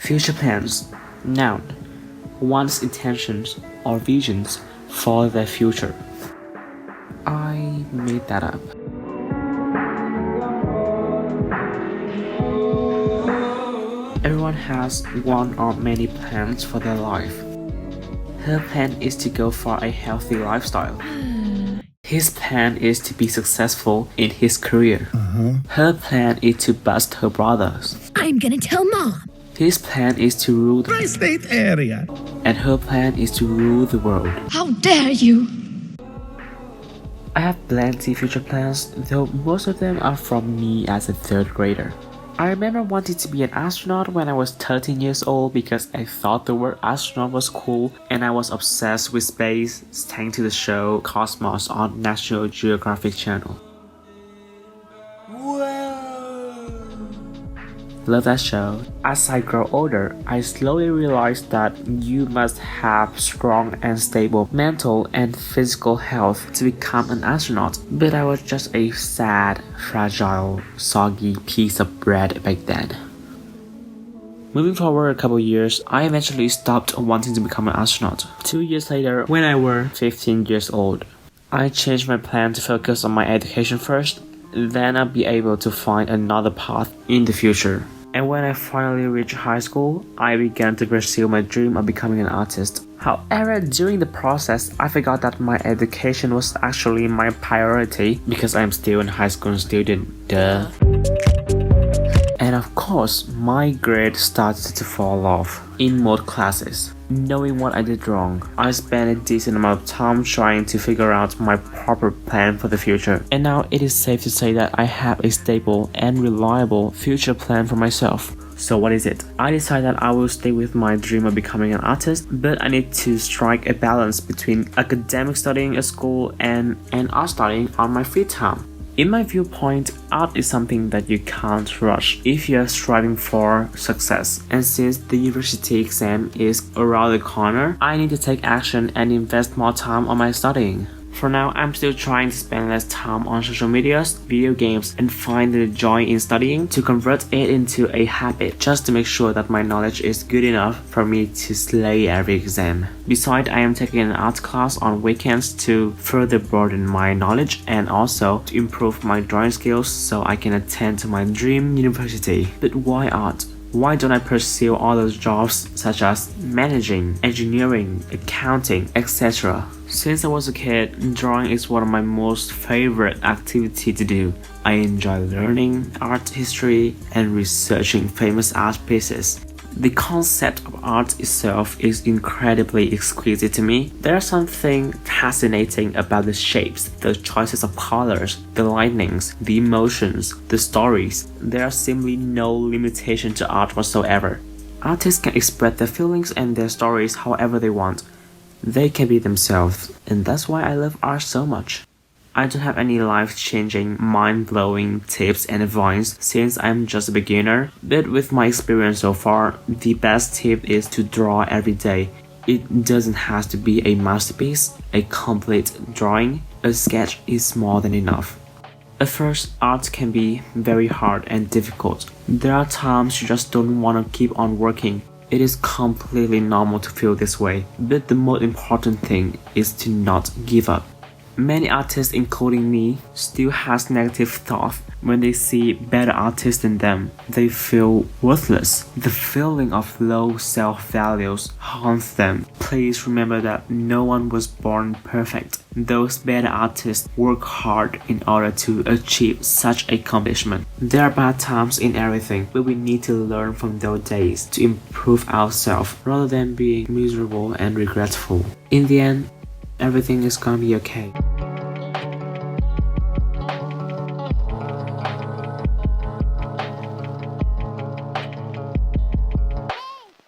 Future plans. Noun. One's intentions or visions for their future. I made that up. Everyone has one or many plans for their life. Her plan is to go for a healthy lifestyle. His plan is to be successful in his career. Her plan is to bust her brothers. I'm gonna tell Mom. His plan is to rule the Tri-state area. and her plan is to rule the world. How dare you? I have plenty future plans, though most of them are from me as a third grader. I remember wanting to be an astronaut when I was 13 years old because I thought the word astronaut was cool and I was obsessed with space thanks to the show Cosmos on National Geographic Channel. Love that show. As I grow older, I slowly realized that you must have strong and stable mental and physical health to become an astronaut. But I was just a sad, fragile, soggy piece of bread back then. Moving forward a couple years, I eventually stopped wanting to become an astronaut. 2 years later, when I were 15 years old, I changed my plan to focus on my education first, then I'll be able to find another path in the future. And when I finally reached high school, I began to pursue my dream of becoming an artist. However, during the process, I forgot that my education was actually my priority because I'm still a high school student, duh. And of course, my grades started to fall off in most classes. Knowing what I did wrong, I spent a decent amount of time trying to figure out my proper plan for the future. And now it is safe to say that I have a stable and reliable future plan for myself. So what is it? I decided that I will stay with my dream of becoming an artist, but I need to strike a balance between academic studying at school and art studying on my free time. In my viewpoint, art is something that you can't rush if you are striving for success. And since the university exam is around the corner, I need to take action and invest more time on my studying. For now, I'm still trying to spend less time on social medias, video games, and find the joy in studying to convert it into a habit just to make sure that my knowledge is good enough for me to slay every exam. Besides, I am taking an art class on weekends to further broaden my knowledge and also to improve my drawing skills so I can attend to my dream university. But why art? Why don't I pursue all those jobs such as managing, engineering, accounting, etc.? Since I was a kid, drawing is one of my most favorite activities to do. I enjoy learning art history and researching famous art pieces. The concept of art itself is incredibly exquisite to me. There's something fascinating about the shapes, the choices of colors, the lightnings, the emotions, the stories. There are simply no limitation to art whatsoever. Artists can express their feelings and their stories however they want. They can be themselves, and that's why I love art so much. I don't have any life-changing, mind-blowing tips and advice since I'm just a beginner, but with my experience so far, the best tip is to draw every day. It doesn't have to be a masterpiece, a complete drawing. A sketch is more than enough. At first, art can be very hard and difficult. There are times you just don't want to keep on working. It is completely normal to feel this way, but the most important thing is to not give up. Many artists, including me, still has negative thoughts when they see better artists than them. They feel worthless. The feeling of low self-values haunts them. Please remember that no one was born perfect. Those better artists work hard in order to achieve such accomplishment. There are bad times in everything, but we need to learn from those days to improve ourselves rather than being miserable and regretful. In the end, everything is gonna be okay.